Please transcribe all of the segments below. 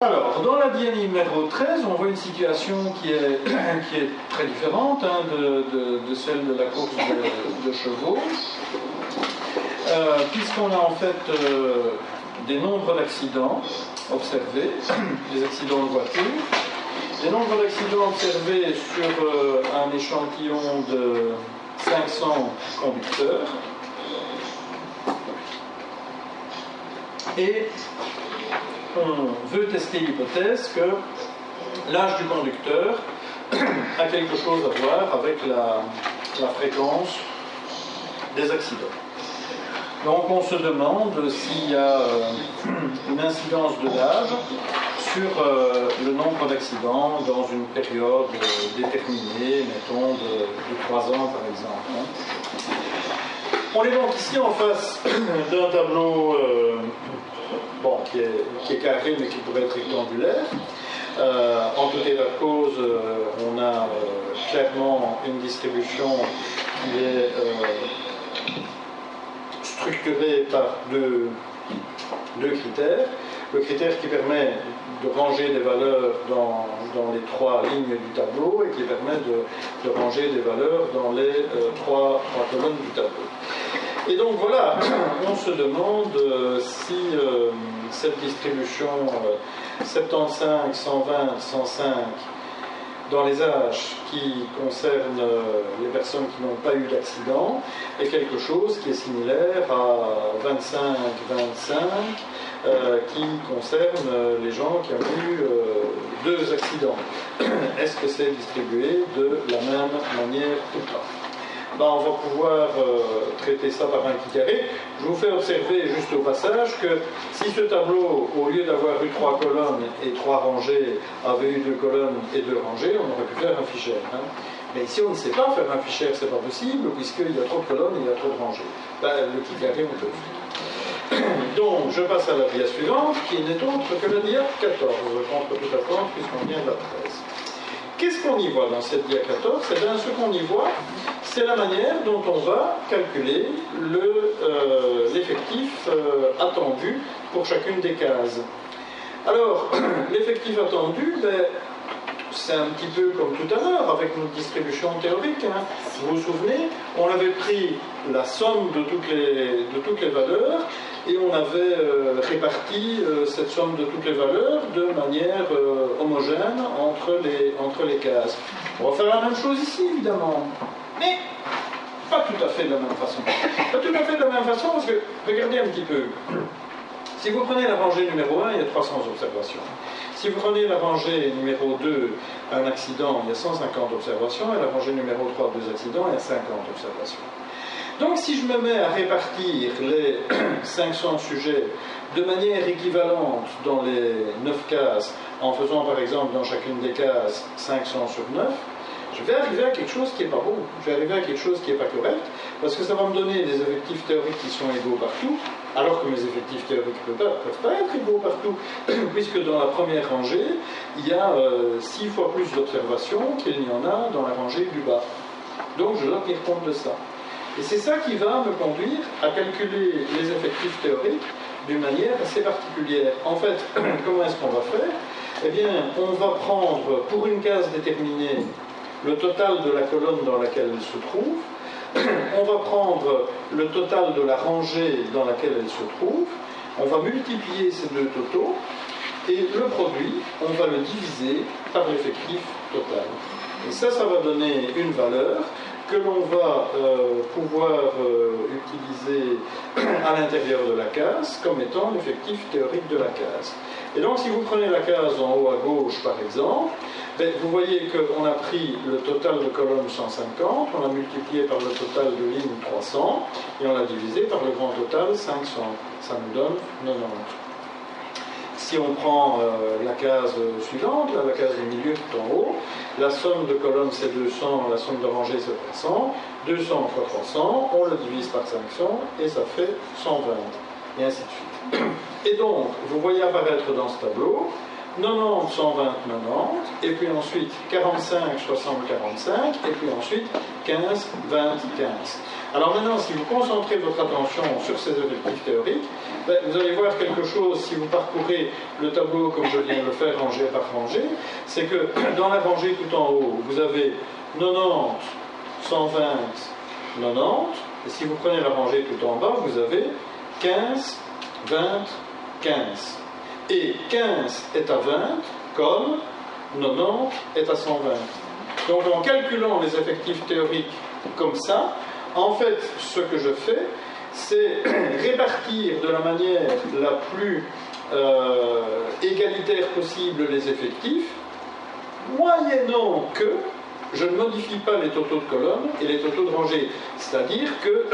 Alors, dans la dia numéro 13, on voit une situation qui est très différente hein, de celle de la course de chevaux, puisqu'on a en fait des nombres d'accidents observés, des accidents de voiture, des nombres d'accidents observés sur un échantillon de 500 conducteurs, et on veut tester l'hypothèse que l'âge du conducteur a quelque chose à voir avec la fréquence des accidents. Donc on se demande s'il y a une incidence de l'âge sur le nombre d'accidents dans une période déterminée, mettons de 3 ans par exemple. On est donc ici en face d'un tableau qui est carré mais qui pourrait être rectangulaire. En tout état de cause, on a clairement une distribution qui est structurée par deux critères. Le critère qui permet de ranger des valeurs dans les 3 lignes du tableau et qui permet de ranger des valeurs dans les 3 colonnes du tableau. Et donc voilà, on se demande si cette distribution 75, 120, 105 dans les âges qui concernent les personnes qui n'ont pas eu d'accident est quelque chose qui est similaire à 25, 25 qui concerne les gens qui ont eu 2 accidents. Est-ce que c'est distribué de la même manière ou pas? On va pouvoir traiter ça par un petit carré. Je vous fais observer juste au passage que si ce tableau, au lieu d'avoir eu 3 colonnes et 3 rangées, avait eu 2 colonnes et 2 rangées, on aurait pu faire un fichier. Hein. Mais ici, on ne sait pas faire un fichier, c'est pas possible, puisqu'il y a trop de colonnes et il y a trop de rangées. Le petit carré, on peut le faire. Donc, je passe à la dia suivante, qui n'est autre que la dia 14, contre toute attente, puisqu'on vient de la 13. Qu'est-ce qu'on y voit dans cette dia 14? Eh bien, ce qu'on y voit, c'est la manière dont on va calculer l'effectif attendu pour chacune des cases. Alors, l'effectif attendu, c'est un petit peu comme tout à l'heure avec notre distribution théorique. Hein. Vous vous souvenez, on avait pris la somme de toutes les valeurs et on avait réparti cette somme de toutes les valeurs de manière homogène entre les cases. On va faire la même chose ici, évidemment. Mais pas tout à fait de la même façon. Pas tout à fait de la même façon parce que, regardez un petit peu. Si vous prenez la rangée numéro 1, il y a 300 observations. Si vous prenez la rangée numéro 2, un accident, il y a 150 observations, et la rangée numéro 3, 2 accidents, il y a 50 observations. Donc si je me mets à répartir les 500 sujets de manière équivalente dans les 9 cases, en faisant par exemple dans chacune des cases 500 sur 9, je vais arriver à quelque chose qui n'est pas bon, je vais arriver à quelque chose qui n'est pas correct, parce que ça va me donner des effectifs théoriques qui sont égaux partout, alors que mes effectifs théoriques ne peuvent pas être égaux partout, puisque dans la première rangée, il y a 6 fois plus d'observations qu'il n'y en a dans la rangée du bas. Donc je dois tenir compte de ça. Et c'est ça qui va me conduire à calculer les effectifs théoriques d'une manière assez particulière. En fait, comment est-ce qu'on va faire? Eh bien, on va prendre, pour une case déterminée, le total de la colonne dans laquelle elle se trouve, on va prendre le total de la rangée dans laquelle elle se trouve, on va multiplier ces 2 totaux, et le produit, on va le diviser par l'effectif total. Et ça va donner une valeur que l'on va pouvoir utiliser à l'intérieur de la case comme étant l'effectif théorique de la case. Et donc si vous prenez la case en haut à gauche par exemple, vous voyez qu'on a pris le total de colonne 150, on l'a multiplié par le total de ligne 300 et on l'a divisé par le grand total 500. Ça nous donne 90. Si on prend la case suivante, la case du milieu tout en haut, la somme de colonnes c'est 200, la somme de rangées c'est 300, 200 fois 300, on le divise par 500 et ça fait 120, et ainsi de suite. Et donc, vous voyez apparaître dans ce tableau 90, 120, 90, et puis ensuite 45, 60, 45, et puis ensuite 15, 20, 15. Alors maintenant, si vous concentrez votre attention sur ces effectifs théoriques, ben, vous allez voir quelque chose, si vous parcourez le tableau comme je viens de le faire, rangée par rangée, c'est que dans la rangée tout en haut, vous avez 90, 120, 90, et si vous prenez la rangée tout en bas, vous avez 15, 20, 15. Et 15 est à 20, comme 90 est à 120. Donc en calculant les effectifs théoriques comme ça, en fait, ce que je fais, c'est répartir de la manière la plus égalitaire possible les effectifs, moyennant que je ne modifie pas les totaux de colonnes et les totaux de rangées. C'est-à-dire que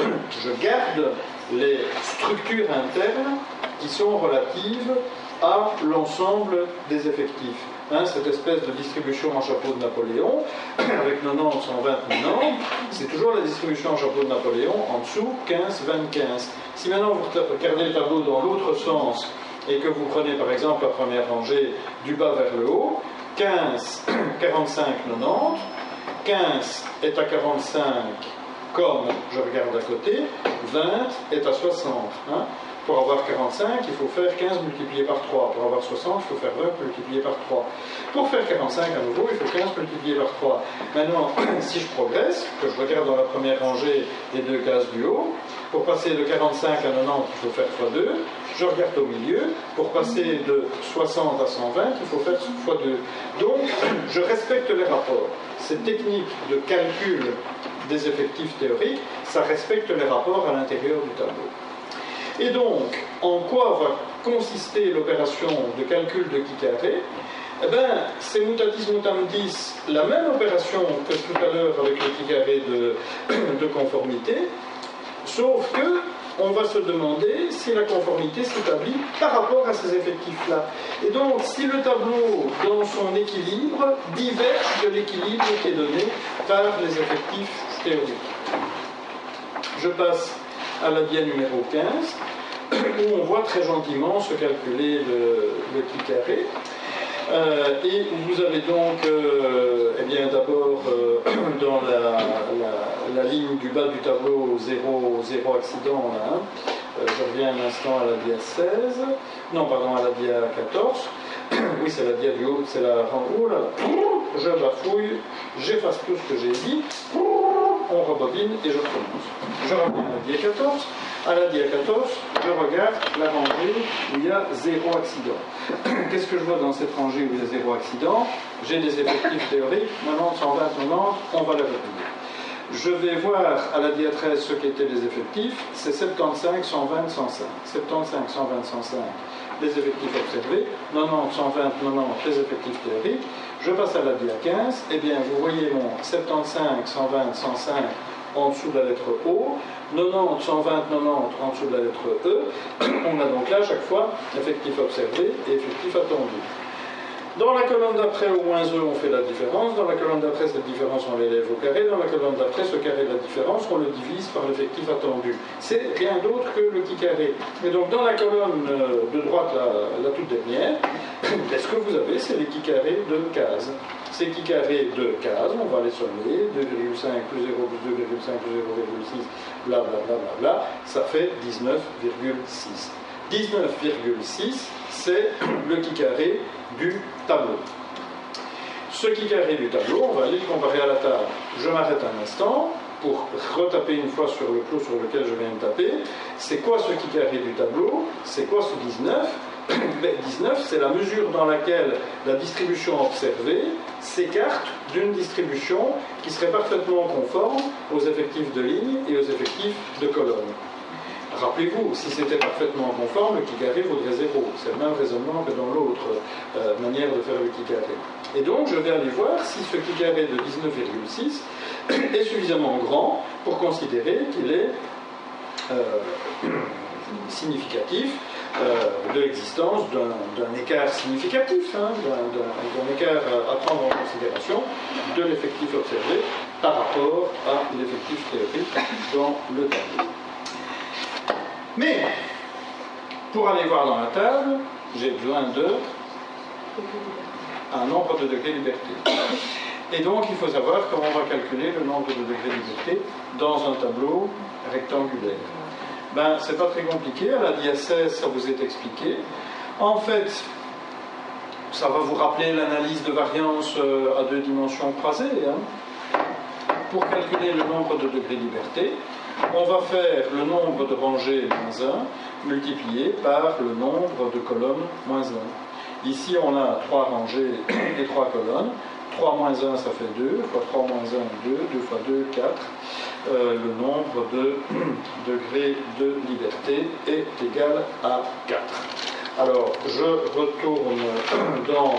je garde les structures internes qui sont relatives à l'ensemble des effectifs. Hein, cette espèce de distribution en chapeau de Napoléon, avec 90, 120, 90, c'est toujours la distribution en chapeau de Napoléon, en dessous, 15, 20, 15. Si maintenant vous regardez le tableau dans l'autre sens, et que vous prenez par exemple la première rangée du bas vers le haut, 15, 45, 90, 15 est à 45, comme je regarde à côté, 20 est à 60. Hein. Pour avoir 45, il faut faire 15 multiplié par 3. Pour avoir 60, il faut faire 20 multiplié par 3. Pour faire 45 à nouveau, il faut 15 multiplié par 3. Maintenant, si je progresse, que je regarde dans la première rangée les deux cases du haut, pour passer de 45 à 90, il faut faire x2. Je regarde au milieu, pour passer de 60 à 120, il faut faire x2. Donc, je respecte les rapports. Cette technique de calcul des effectifs théoriques, ça respecte les rapports à l'intérieur du tableau. Et donc, en quoi va consister l'opération de calcul de Qui-carré? Eh bien, c'est mutatis mutandis la même opération que tout à l'heure avec le Qui-carré de conformité, sauf que on va se demander si la conformité s'établit par rapport à ces effectifs-là. Et donc, si le tableau, dans son équilibre, diverge de l'équilibre qui est donné par les effectifs théoriques. Je passe à la dia numéro 15, où on voit très gentiment se calculer le Qui-carré. Et vous avez donc, eh bien d'abord, dans la ligne du bas du tableau, zéro accident, là, hein. Je reviens un instant à la dia 16, non, pardon, à la dia 14. Oui, c'est la dia du haut, c'est la... Oh là là, je bafouille, j'efface tout ce que j'ai dit, on rebobine et je recommence. Je reviens à la dia 14. À la dia 14, je regarde la rangée où il y a 0 accident. Qu'est-ce que je vois dans cette rangée où il y a 0 accident? J'ai des effectifs théoriques, 90, 120, 90, on va les retenir. Je vais voir à la dia 13 ce qu'étaient les effectifs, c'est 75, 120, 105. 75, 120, 105, les effectifs observés, 90, 120, 90, les effectifs théoriques. Je passe à la dia 15, eh bien vous voyez mon 75, 120, 105 en dessous de la lettre O, 90, 120, 90 en dessous de la lettre E. On a donc là, à chaque fois, effectif observé et effectif attendu. Dans la colonne d'après, au moins E, on fait la différence. Dans la colonne d'après, cette différence, on l'élève au carré. Dans la colonne d'après, ce carré de la différence, on le divise par l'effectif attendu. C'est rien d'autre que le Qui-carré. Et donc, dans la colonne de droite, la toute dernière, ce que vous avez, c'est les Qui-carrés de cases. Ces Qui-carrés de cases, on va les sommer, 2,5 plus 0 plus 2,5 plus 0,6, blablabla, ça fait 19,6. 19,6, c'est le Qui-carré du tableau. Ce Qui-carré du tableau, on va aller le comparer à la table. Je m'arrête un instant pour retaper une fois sur le clou sur lequel je viens de taper. C'est quoi ce Qui-carré du tableau? C'est quoi ce 19? 19, c'est la mesure dans laquelle la distribution observée s'écarte d'une distribution qui serait parfaitement conforme aux effectifs de ligne et aux effectifs de colonne. Rappelez-vous, si c'était parfaitement conforme, le Qui-carré vaudrait 0. C'est le même raisonnement que dans l'autre manière de faire le Qui-carré. Et donc, je vais aller voir si ce Qui-carré de 19,6 est suffisamment grand pour considérer qu'il est significatif de l'existence d'un écart significatif, hein, d'un écart à prendre en considération de l'effectif observé par rapport à l'effectif théorique dans le tableau. Mais, pour aller voir dans la table, j'ai besoin de Un nombre de degrés de liberté. Et donc, il faut savoir comment on va calculer le nombre de degrés de liberté dans un tableau rectangulaire. Ben, c'est pas très compliqué. À la diathèse, ça vous est expliqué. En fait, ça va vous rappeler l'analyse de variance à deux dimensions croisées. Hein. Pour calculer le nombre de degrés de liberté, on va faire le nombre de rangées moins 1 multiplié par le nombre de colonnes moins 1. Ici, on a 3 rangées et 3 colonnes. 3 moins 1, ça fait 2, fois 3 moins 1, 2, 2 fois 2, 4. Le nombre de degrés de liberté est égal à 4. Alors, je retourne dans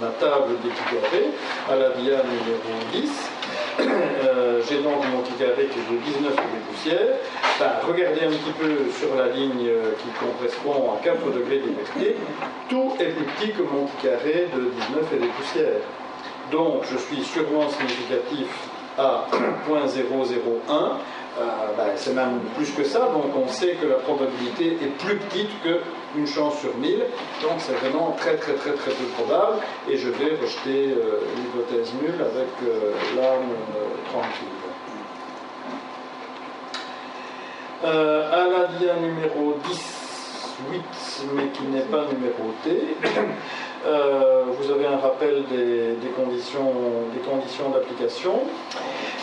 ma table des petits carrés, à la dia numéro 10. J'ai donc mon petit carré qui est de 19 et des poussières. Ben, regardez un petit peu sur la ligne qui correspond à 4 degrés de liberté. Tout est plus petit que mon petit carré de 19 et des poussières. Donc, je suis sûrement significatif à 0.001. Ben, c'est même plus que ça, donc on sait que la probabilité est plus petite qu'une chance sur 1000, donc c'est vraiment très très très très peu probable, et je vais rejeter l'hypothèse nulle avec l'âme tranquille. À la dia numéro 18, mais qui n'est pas numérotée, vous avez un rappel des conditions d'application.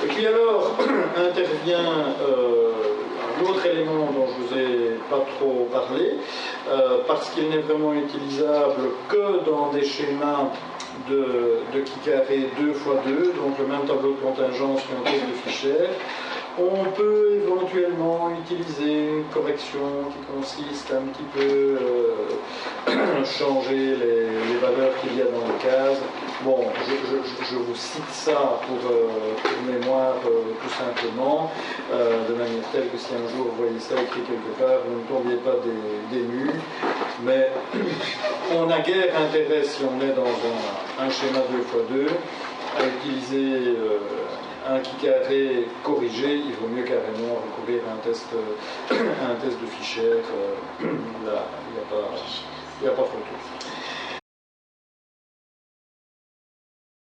Et puis alors intervient un autre élément dont je ne vous ai pas trop parlé, parce qu'il n'est vraiment utilisable que dans des schémas de qui carré 2 x 2, donc le même tableau de contingence qu'un test de Fischer. On peut éventuellement utiliser une correction qui consiste à un petit peu changer les valeurs qu'il y a dans les cases. Bon, je vous cite ça pour mémoire tout simplement, de manière telle que si un jour vous voyez ça écrit quelque part, vous ne tombiez pas des nues. Mais on n'a guère intérêt, si on est dans un schéma 2 x 2, à utiliser un qui carré corrigé. Il vaut mieux carrément recourir à un test de Fischer. Là, il n'y a pas photo.